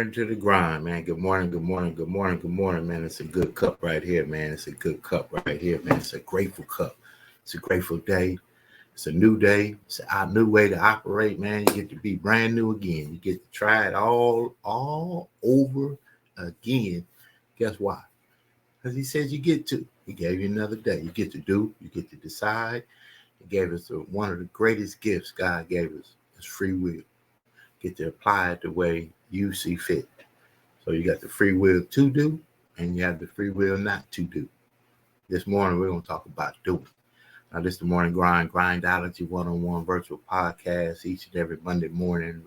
morning to the grind, man. Good morning, good morning, good morning, good morning, man. It's a good cup right here, man. It's a good cup right here, man. It's a grateful cup. It's a grateful day. It's a new day. It's a new way to operate, man. You get to be brand new again. You get to try it all over again. Guess why? Because he says you get to. He gave you another day. You get to do. You get to decide. He gave us one of the greatest gifts God gave us is free will. Get to apply it the way you see fit. So you got the free will to do, and you have the free will not to do. This morning, we're going to talk about doing. Now, this is the Morning Grind Grindology101 virtual podcast each and every Monday morning,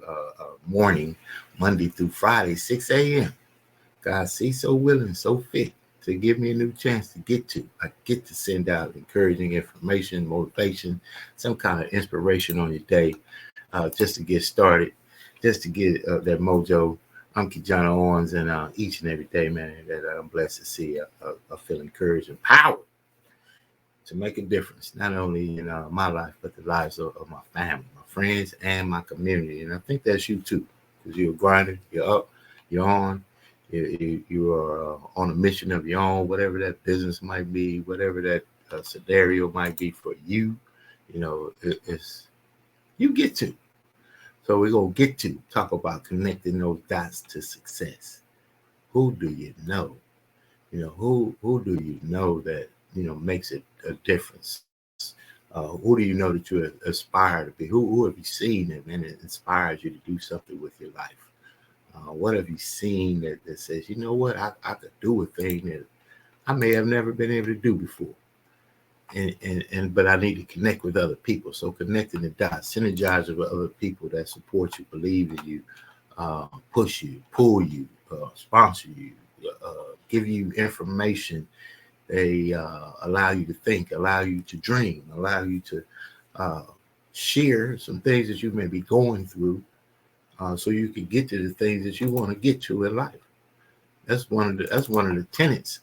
Monday through Friday, 6 a.m. God sees so willing, so fit to give me a new chance to get to. I get to send out encouraging information, motivation, some kind of inspiration on your day, just to get started, just to get that mojo. I'm KeJohnna Owens, and each and every day, man, that I'm blessed to see, I feel encouraged and empowered to make a difference, not only in my life, but the lives of my family, my friends, and my community. And I think that's you too, because you're a grinder, you're up, you're on, you are on a mission of your own, whatever that business might be, whatever that scenario might be for you, it's you get to. So we're going to get to talk about connecting those dots to success. Who do you know? Who do you know that, makes it a difference? Who do you know that you aspire to be? Who have you seen that, man, it inspires you to do something with your life? What have you seen that says, you know what, I could do a thing that I may have never been able to do before. But I need to connect with other people. So connecting the dots, synergize with other people that support you, believe in you, push you, pull you, sponsor you, give you information. They allow you to think, allow you to dream, allow you to share some things that you may be going through, so you can get to the things that you want to get to in life. That's one of the tenets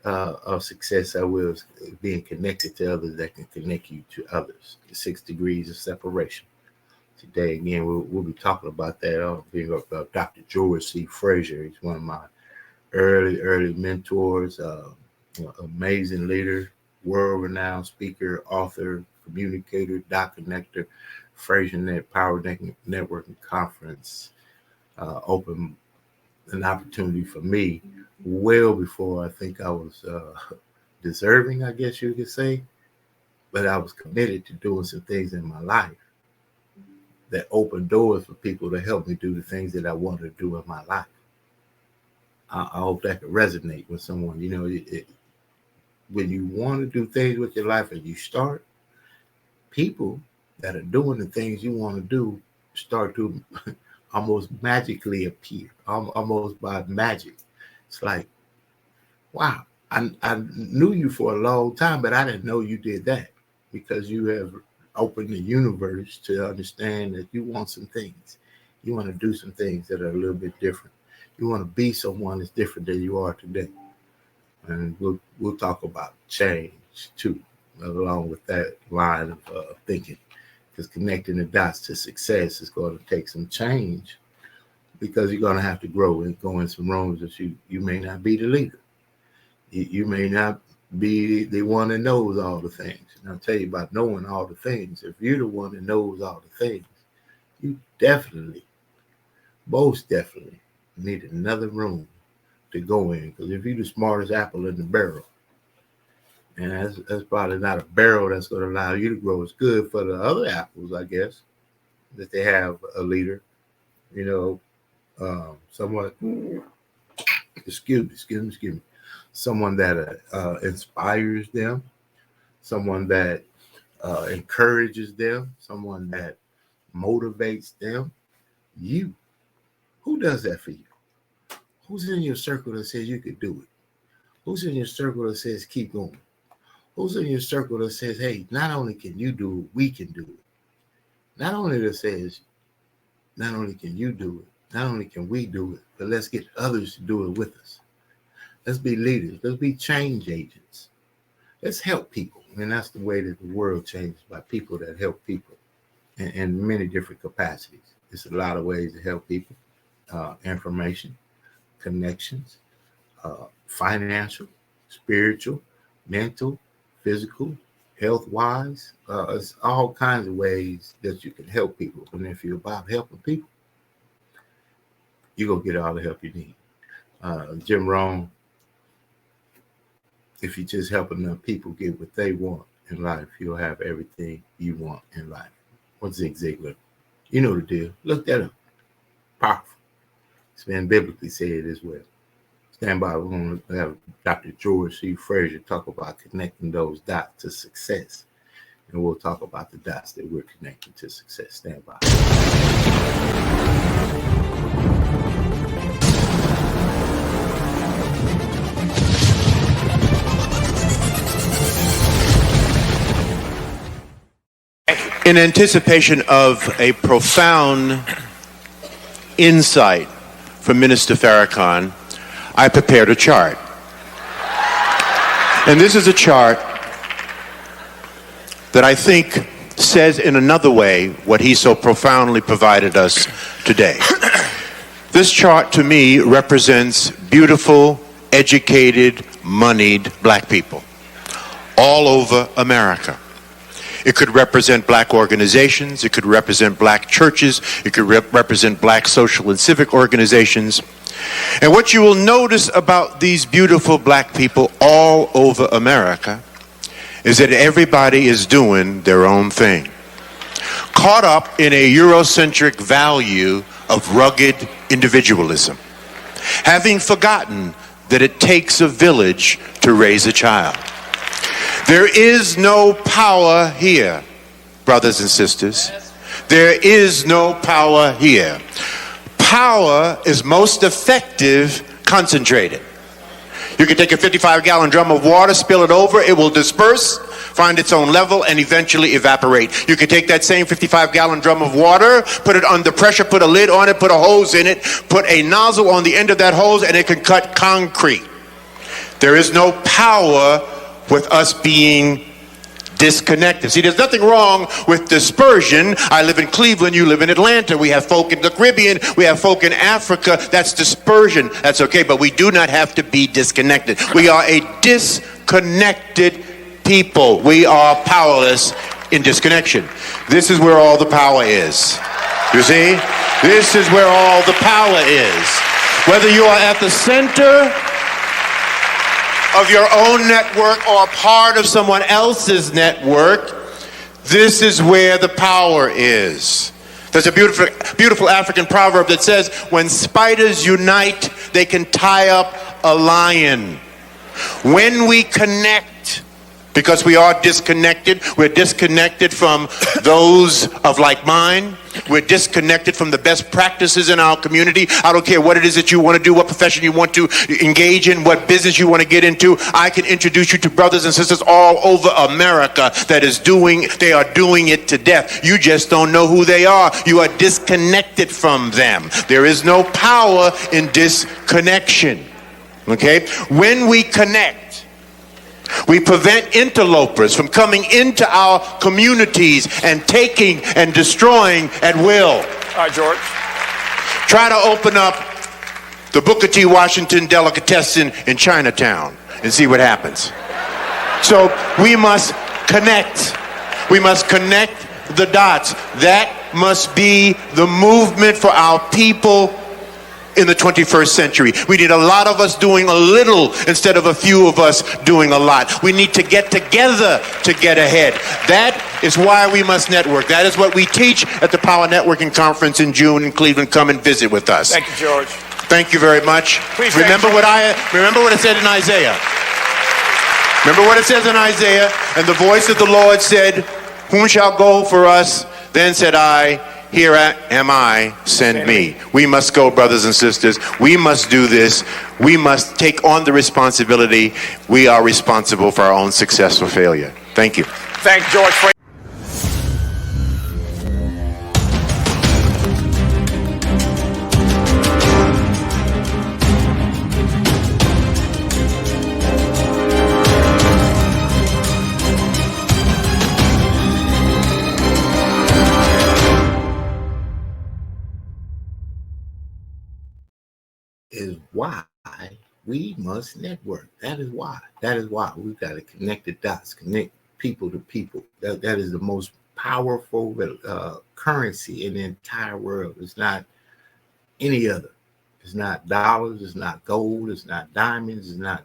of success. I will being connected to others that can connect you to others. The 6 degrees of separation. Today, again, we'll be talking about that. I'll be about Dr. George C. Frazier. He's one of my early mentors. Amazing leader, world-renowned speaker, author, communicator, dot connector. FrazierNet Power Networking Conference opened an opportunity for me well before I think I was deserving, I guess you could say. But I was committed to doing some things in my life that opened doors for people to help me do the things that I wanted to do in my life. I hope that could resonate with someone. When you want to do things with your life and you start, people that are doing the things you want to do start to almost magically appear, almost by magic. It's like, wow, I knew you for a long time, but I didn't know you did that, because you have opened the universe to understand that you want some things. You want to do some things that are a little bit different. You want to be someone that's different than you are today. And we'll talk about change too, along with that line of thinking, because connecting the dots to success is going to take some change, because you're going to have to grow and go in some rooms that you may not be the leader. You may not be the one that knows all the things. And I'll tell you about knowing all the things. If you're the one that knows all the things, you most definitely need another room to go in. Because if you're the smartest apple in the barrel, and that's probably not a barrel that's going to allow you to grow. It's good for the other apples, I guess, that they have a leader, somewhat, excuse me, someone that inspires them, someone that encourages them, someone that motivates them. Who does that for you? Who's in your circle that says you could do it? Who's in your circle that says keep going? Who's in your circle that says, hey, not only can you do it, we can do it? Not only that says, not only can you do it, not only can we do it, but let's get others to do it with us. Let's be leaders. Let's be change agents. Let's help people. And that's the way that the world changes, by people that help people in many different capacities. There's a lot of ways to help people. information, connections, financial, spiritual, mental, physical, health-wise. It's all kinds of ways that you can help people. And if you're about helping people, you're going to get all the help you need. Jim Rohn, if you're just helping the people get what they want in life, you'll have everything you want in life. What's Zig Ziglar? You know the deal. Look that up. Powerful. It's been biblically said as well. Stand by. We're going to have Dr. George C. Frazier talk about connecting those dots to success. And we'll talk about the dots that we're connecting to success. Stand by. In anticipation of a profound insight from Minister Farrakhan, I prepared a chart. And this is a chart that I think says in another way what he so profoundly provided us today. This chart to me represents beautiful, educated, moneyed black people all over America. It could represent black organizations. It could represent black churches. It could represent black social and civic organizations. And what you will notice about these beautiful black people all over America is that everybody is doing their own thing, caught up in a Eurocentric value of rugged individualism, having forgotten that it takes a village to raise a child. There is no power here, brothers and sisters. There is no power here. Power is most effective concentrated. You can take a 55-gallon drum of water, spill it over, it will disperse, find its own level, and eventually evaporate. You can take that same 55-gallon drum of water, put it under pressure, put a lid on it, put a hose in it, put a nozzle on the end of that hose, and it can cut concrete. There is no power with us being disconnected. See, there's nothing wrong with dispersion. I live in Cleveland, you live in Atlanta. We have folk in the Caribbean, we have folk in Africa. That's dispersion. That's okay, but we do not have to be disconnected. We are a disconnected people. We are powerless in disconnection. This is where all the power is. You see? This is where all the power is. Whether you are at the center of your own network or part of someone else's network, this is where the power is. There's a beautiful African proverb that says, when spiders unite, they can tie up a lion. When we connect, because we are disconnected, we're disconnected from those of like mind. We're disconnected from the best practices in our community. I don't care what it is that you want to do, what profession you want to engage in, what business you want to get into. I can introduce you to brothers and sisters all over America they are doing it to death. You just don't know who they are. You are disconnected from them. There is no power in disconnection. Okay? When we connect, we prevent interlopers from coming into our communities and taking and destroying at will. All right, George. Try to open up the Booker T. Washington delicatessen in Chinatown and see what happens. So we must connect. We must connect the dots. That must be the movement for our people in the 21st century. We need a lot of us doing a little instead of a few of us doing a lot. We need to get together to get ahead. That is why we must network. That is what we teach at the Power Networking Conference in June in Cleveland. Come and visit with us. Thank you, George. Thank you very much. Please remember what it said in Isaiah. Remember what it says in Isaiah. And the voice of the Lord said, whom shall go for us? Then said I, here am I, send me. We must go, brothers and sisters. We must do this. We must take on the responsibility. We are responsible for our own success or failure. Thank you. Thank George. why we must network. That is why. That is why we've got to connect the dots, connect people to people. That is the most powerful currency in the entire world. It's not any other. It's not dollars. It's not gold. It's not diamonds. It's not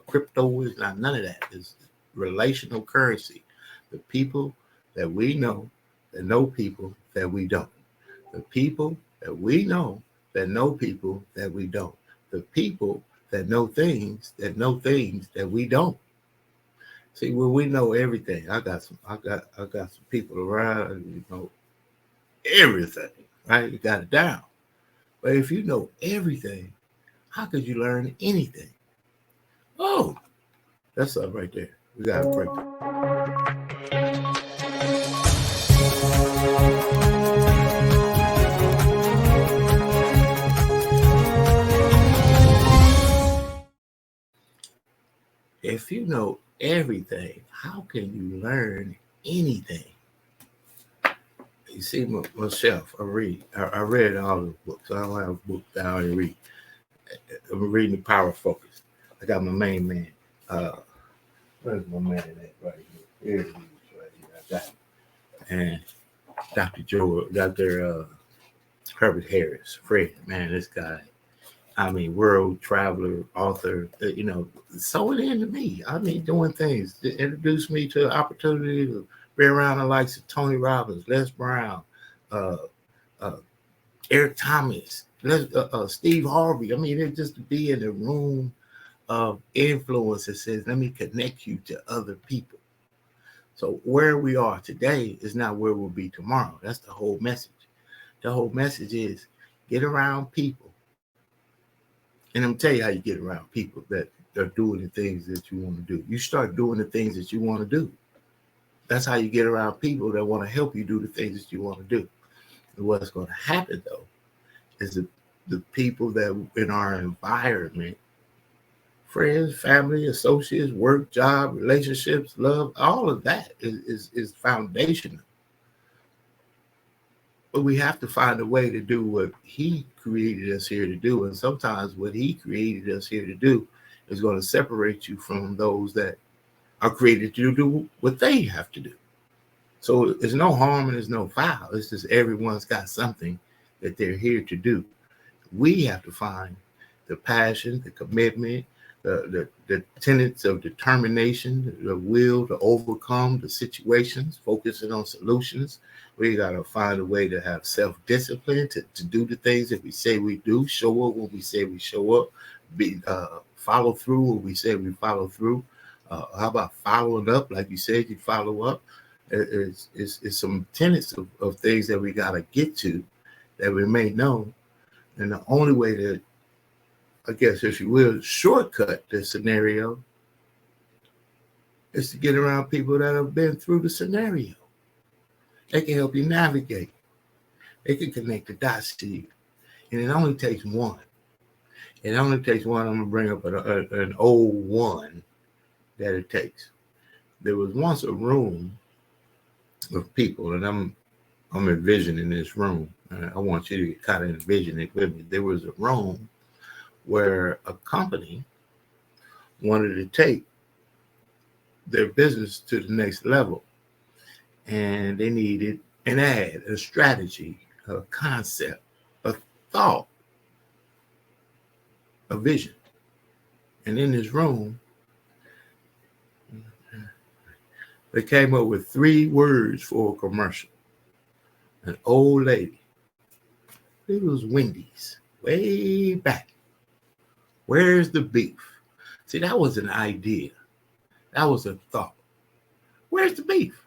crypto. It's not none of that. It's relational currency. The people that we know that know people that we don't. The people that we know that know people that we don't. The people that know things that we don't. See, when we know everything, I got some people around, you know, everything, right? You got it down. But if you know everything, how could you learn anything? Oh, that's up right there. We got to break it. If you know everything, how can you learn anything? You see my shelf, I read. I read all the books. I don't have books that I already read. I'm reading The Power of Focus. I got my main man. Where's my man at right here? Here he is right here. I got him. And Dr. Herbert Harris, Fred, man, this guy, I mean, world traveler, author, you know, sold it into me. I mean, doing things that introduced me to the opportunity to be around the likes of Tony Robbins, Les Brown, Eric Thomas, Steve Harvey. I mean, it's just to be in the room of influence that says, let me connect you to other people. So where we are today is not where we'll be tomorrow. That's the whole message. The whole message is get around people. And I'm tell you how you get around people that are doing the things that you want to do. You start doing the things that you want to do. That's how you get around people that want to help you do the things that you want to do. And what's going to happen, though, is the people that in our environment, friends, family, associates, work, job, relationships, love, all of that is foundational. But we have to find a way to do what he created us here to do. And sometimes what he created us here to do is going to separate you from those that are created to do what they have to do. So there's no harm and there's no foul. It's just everyone's got something that they're here to do. We have to find the passion, the commitment, the tenets of determination, the will to overcome the situations, focusing on solutions. We got to find a way to have self-discipline to do the things that we say we do, show up when we say we show up, follow through when we say we follow through. How about following up? Like you said, you follow up. It's some tenets of things that we got to get to that we may know. And the only way to, I guess, if you will, shortcut the scenario is to get around people that have been through the scenario. They can help you navigate. They can connect the dots to you. And it only takes one. It only takes one. I'm going to bring up an old one that it takes. There was once a room of people, and I'm envisioning this room. I want you to kind of envision it with me. There was a room where a company wanted to take their business to the next level. And they needed an ad, a strategy, a concept, a thought, a vision. And in this room, they came up with 3 words for a commercial. An old lady. It was Wendy's, way back. Where's the beef? See, that was an idea. That was a thought. Where's the beef?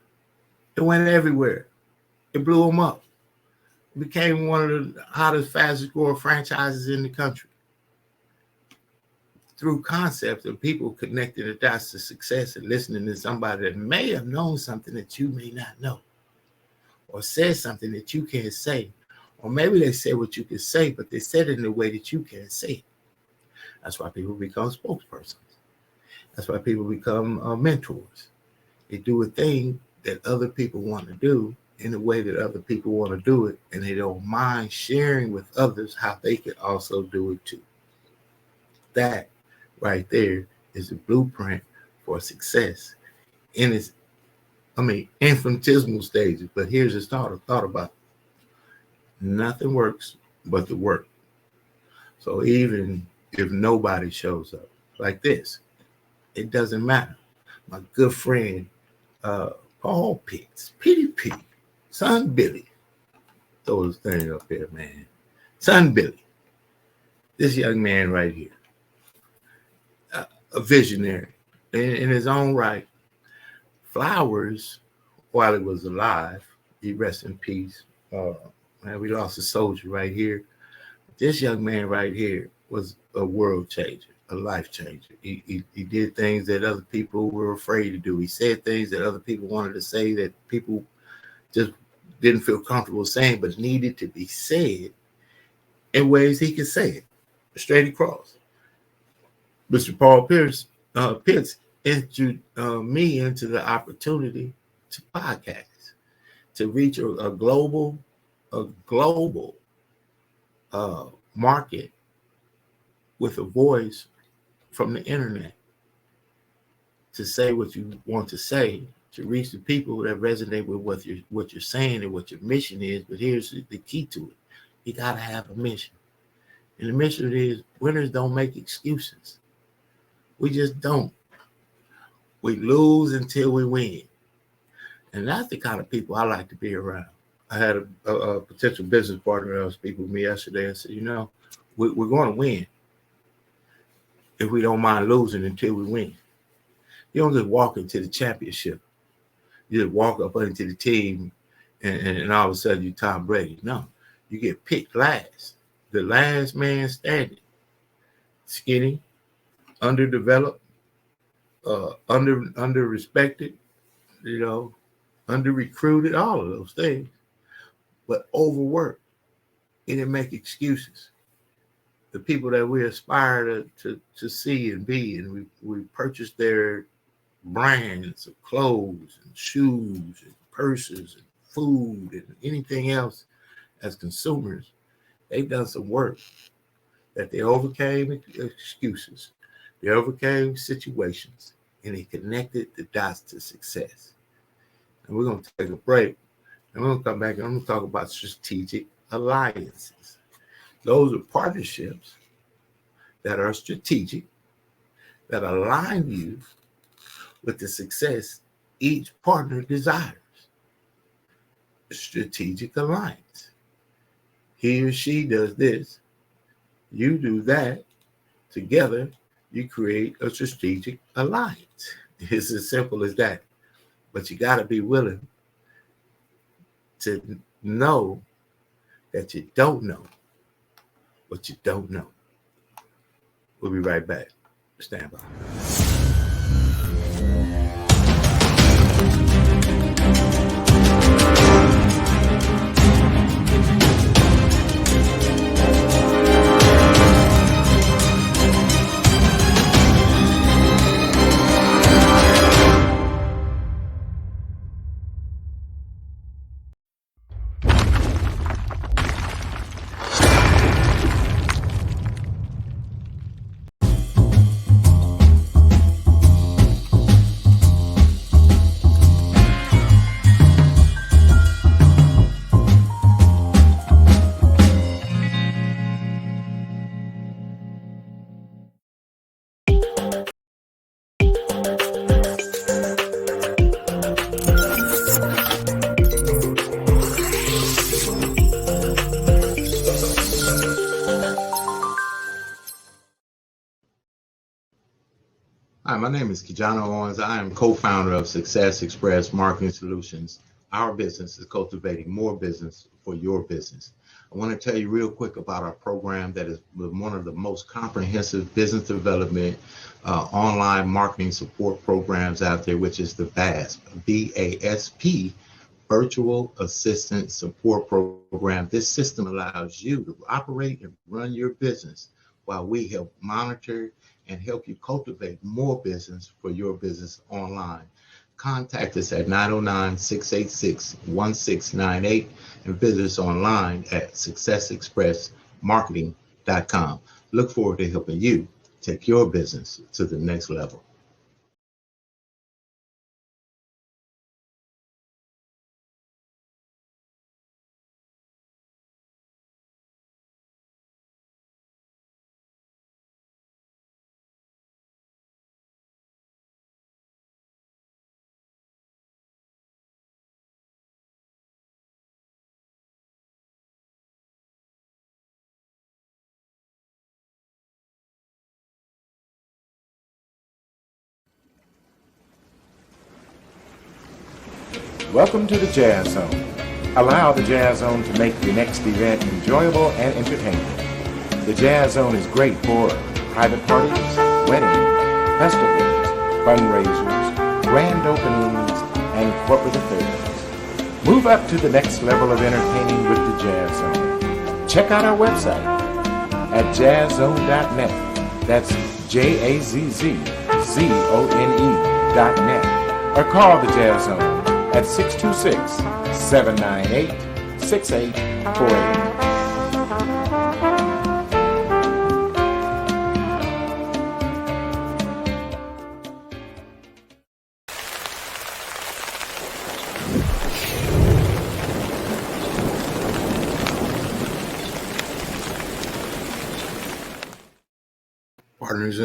It went everywhere. It blew them up. It became one of the hottest, fastest growing franchises in the country. Through concepts of people connecting the dots to success and listening to somebody that may have known something that you may not know, or said something that you can't say, or maybe they said what you can say, but they said it in a way that you can't say it. That's why people become spokespersons. That's why people become mentors. They do a thing that other people want to do in the way that other people want to do it, and they don't mind sharing with others how they could also do it too. That right there is the blueprint for success in its, infinitesimal stages. But here's his thought about it. Nothing works but the work. So even if nobody shows up like this, it doesn't matter. My good friend, Paul Pitts, PDP, Son Billy, throw this thing up there, man. Son Billy, this young man right here, a visionary in his own right. Flowers, while he was alive, he rest in peace. Man, we lost a soldier right here. This young man right here was a world changer, a life changer. He did things that other people were afraid to do. He said things that other people wanted to say that people just didn't feel comfortable saying, but needed to be said in ways he could say it straight across. Mr. Paul Pitts introduced me into the opportunity to podcast, to reach a global market with a voice from the internet, to say what you want to say, to reach the people that resonate with what you're saying and what your mission is. But here's the key to it. You got to have a mission. And the mission is winners don't make excuses. We just don't. We lose until we win. And that's the kind of people I like to be around. I had a potential business partner that was speaking with me yesterday and said, we're going to win if we don't mind losing until we win. You don't just walk into the championship. You just walk up into the team and all of a sudden you're Tom Brady. No, you get picked last. The last man standing. Skinny, underdeveloped, under-respected, under-recruited, all of those things. But overworked. He didn't make excuses. The people that we aspire to see and be, and we purchase their brands of clothes and shoes and purses and food and anything else as consumers, they've done some work that they overcame excuses, they overcame situations, and they connected the dots to success. And we're going to take a break, and we're going to come back and I'm going to talk about strategic alliances. Those are partnerships that are strategic, that align you with the success each partner desires. Strategic alliance. He or she does this, you do that. Together, you create a strategic alliance. It's as simple as that. But you got to be willing to know that you don't know what you don't know. We'll be right back. Stand by. Hi, my name is KeJohnna Owens. I am co-founder of Success Express Marketing Solutions. Our business is cultivating more business for your business. I want to tell you real quick about our program that is one of the most comprehensive business development online marketing support programs out there, which is the VASP, VASP, Virtual Assistant Support Program. This system allows you to operate and run your business while we help monitor and help you cultivate more business for your business online. Contact us at 909-686-1698 and visit us online at successexpressmarketing.com. Look forward to helping you take your business to the next level. Welcome to the Jazz Zone. Allow the Jazz Zone to make your next event enjoyable and entertaining. The Jazz Zone is great for private parties, weddings, festivals, fundraisers, grand openings, and corporate affairs. Move up to the next level of entertaining with the Jazz Zone. Check out our website at jazzzone.net. That's JAZZZONE.net. Or call the Jazz Zone at 626-798-6848. Partners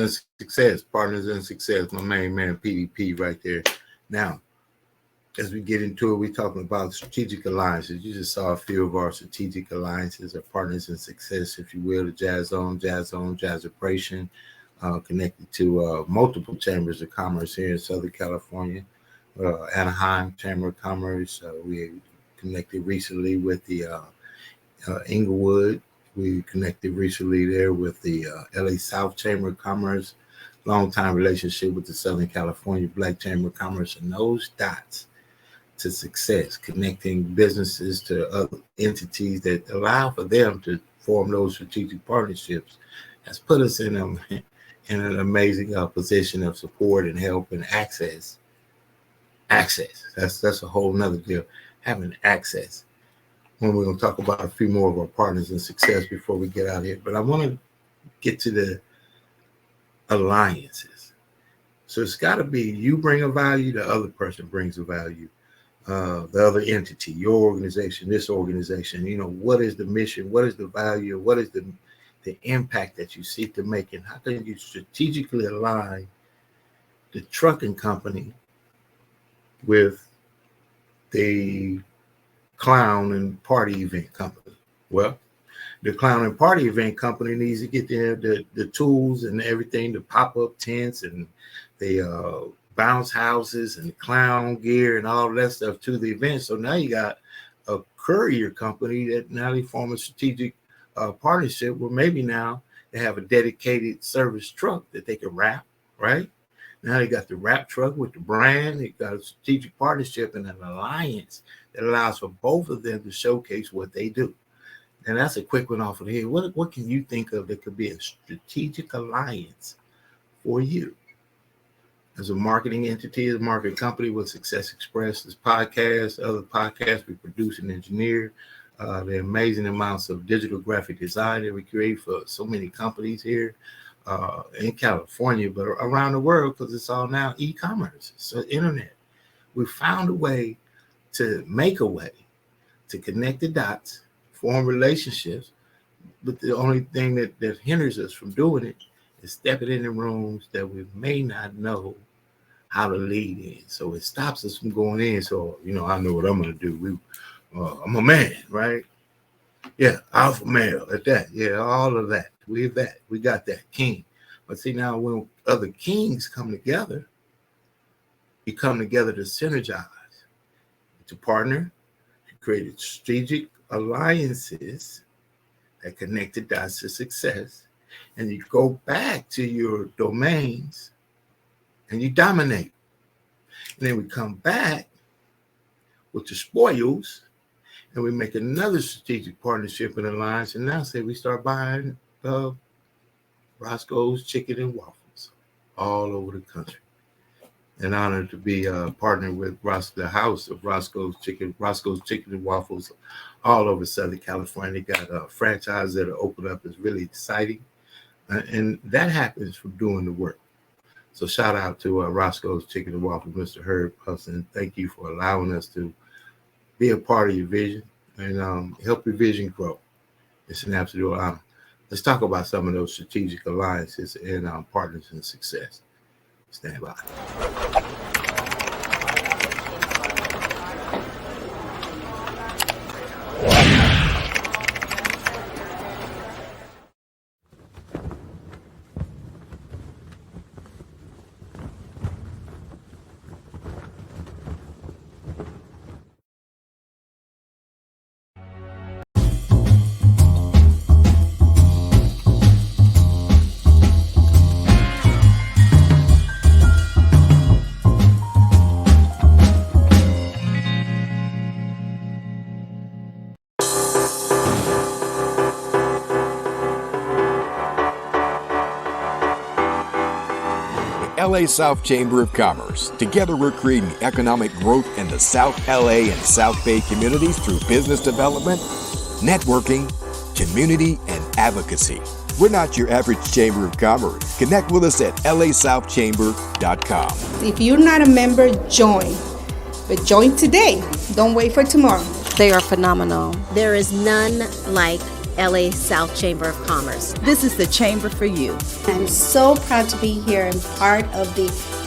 in Success, my main man PDP right there. Now, as we get into it, we're talking about strategic alliances. You just saw a few of our strategic alliances, or partners in success, if you will. The Jazz Zone, Jazz Operation, connected to multiple chambers of commerce here in Southern California. Anaheim Chamber of Commerce. We connected recently with the Inglewood. We connected recently there with the LA South Chamber of Commerce. Long-time relationship with the Southern California Black Chamber of Commerce, and those dots to success, connecting businesses to other entities that allow for them to form those strategic partnerships, has put us in an amazing position of support and help and access. That's a whole nother deal, having access. When we're going to talk about a few more of our partners in success before we get out here, but I want to get to the alliances. So it's got to be you bring a value, the other person brings a value. The other entity, your organization, this organization, what is the mission? What is the value? What is the impact that you seek to make? And how can you strategically align the trucking company with the clown and party event company? Well, the clown and party event company needs to get the tools and everything, the pop-up tents and the bounce houses and clown gear and all that stuff to the event. So now you got a courier company that now they form a strategic partnership where maybe now they have a dedicated service truck that they can wrap, right? Now they got the wrap truck with the brand. They got a strategic partnership and an alliance that allows for both of them to showcase what they do. And that's a quick one off of here. What can you think of that could be a strategic alliance for you? As a marketing entity, as a marketing company with Success Express, this podcast, other podcasts we produce and engineer, the amazing amounts of digital graphic design that we create for so many companies here in California, but around the world, because it's all now e-commerce, so internet. We found a way to make a way to connect the dots, form relationships, but the only thing that hinders us from doing it is stepping in the rooms that we may not know how to lead in. So it stops us from going in. So, I know what I'm going to do. I'm a man, right? Yeah, alpha male at that. Yeah, all of that. We got that king. But see, now when other kings come together, you come together to synergize, to partner, to create strategic alliances that connect the dots to success. And you go back to your domains and you dominate. And then we come back with the spoils and we make another strategic partnership and alliance. And now say we start buying Roscoe's Chicken and Waffles all over the country. An honor to be partnered with the house of Roscoe's Chicken and Waffles all over Southern California. They got franchises that are open up. It's really exciting. And that happens from doing the work. So shout out to Roscoe's Chicken and Waffle, Mr. Herb Hudson. Thank you for allowing us to be a part of your vision and help your vision grow. It's an absolute honor. Let's talk about some of those strategic alliances and partners in success. Stand by. LA South Chamber of Commerce. Together we're creating economic growth in the South LA and South Bay communities through business development, networking, community, and advocacy. We're not your average Chamber of Commerce. Connect with us at lasouthchamber.com. If you're not a member, join. But join today. Don't wait for tomorrow. They are phenomenal. There is none like LA South Chamber of Commerce. This is the chamber for you. I'm so proud to be here and part of the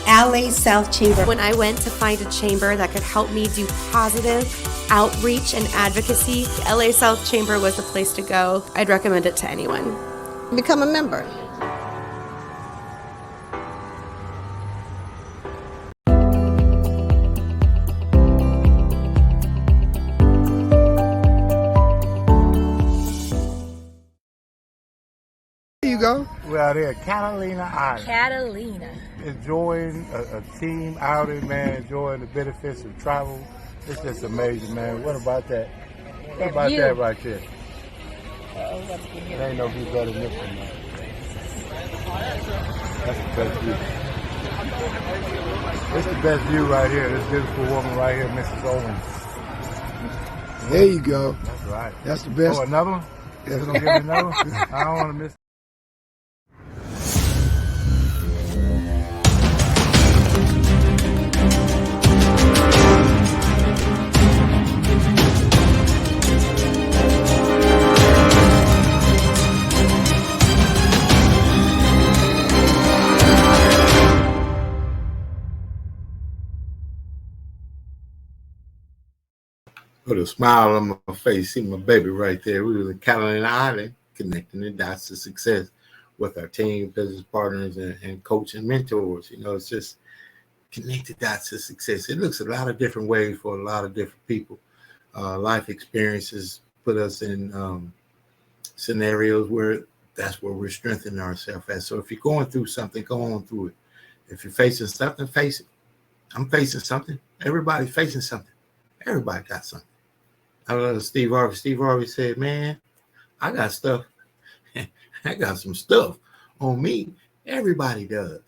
LA South Chamber. When I went to find a chamber that could help me do positive outreach and advocacy, LA South Chamber was the place to go. I'd recommend it to anyone. Become a member. Go. We're out here at Catalina Island. Catalina. Enjoying a team outing, man. Enjoying the benefits of travel. It's just amazing, man. What about that? What about that right there? There ain't no view better than this one, man. That's the best view. It's the best view right here. This beautiful woman right here, Mrs. Owens. There you go. That's right. That's the best. Oh, another one? Yes. You gonna give me another one? I don't want to miss. Put a smile on my face, see my baby right there. We were in Catalina Island, connecting the dots to success with our team, business partners, and coach and mentors. You know, it's just connect the dots to success. It looks a lot of different ways for a lot of different people. Life experiences put us in scenarios where that's where we're strengthening ourselves at. So if you're going through something, go on through it. If you're facing something, face it. I'm facing something. Everybody's facing something. Everybody got something. I love Steve Harvey. Steve Harvey said, man, I got stuff. I got some stuff on me. Everybody does.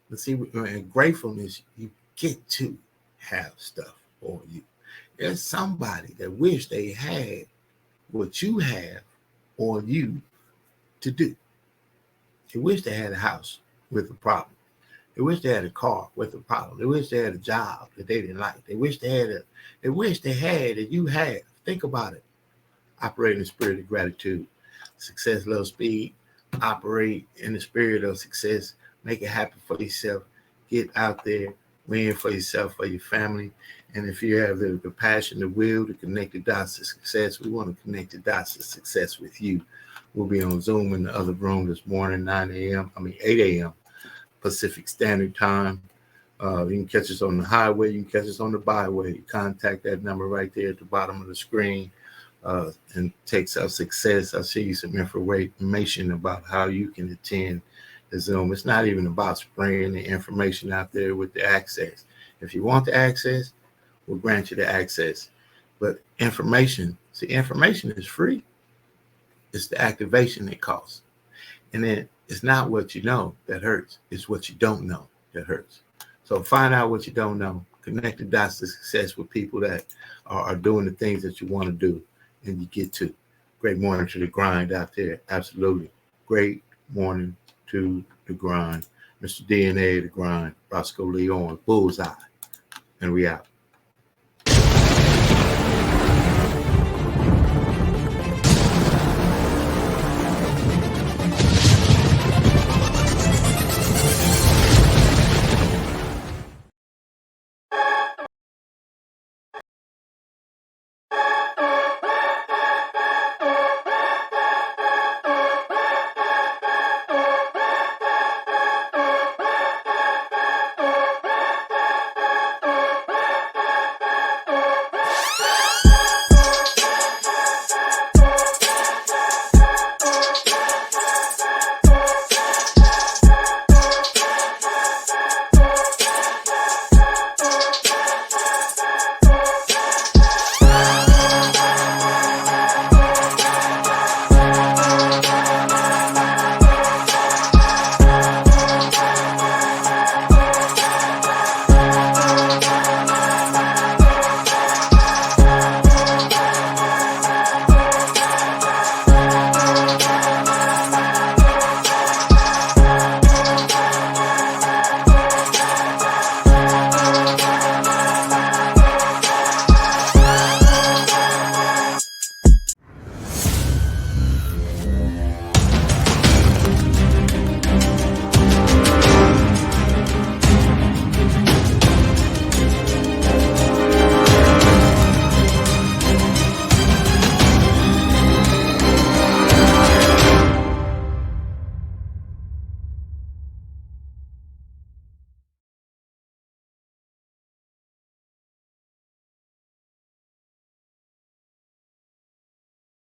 But see, in gratefulness, you get to have stuff on you. There's somebody that wish they had what you have on you to do. They wish they had a house with a problem. They wish they had a car with a problem. They wish they had a job that they didn't like. They wish they had that you have. Think about it. Operate in the spirit of gratitude. Success loves speed. Operate in the spirit of success. Make it happen for yourself. Get out there. Win for yourself, for your family. And if you have the passion, the will to connect the dots to success, we want to connect the dots to success with you. We'll be on Zoom in the other room this morning, 8 a.m. Pacific Standard Time. You can catch us on the highway. You can catch us on the byway. You contact that number right there at the bottom of the screen and text our success. I'll see you some information about how you can attend the Zoom. It's not even about spraying the information out there with the access. If you want the access, we'll grant you the access. But information is free. It's the activation that costs. And then it's not what you know that hurts. It's what you don't know that hurts. So find out what you don't know. Connect the dots to success with people that are doing the things that you want to do and you get to. Great morning to the grind out there. Absolutely. Great morning to the grind. Mr. DNA, the grind. Roscoe Leon, bullseye. And we out.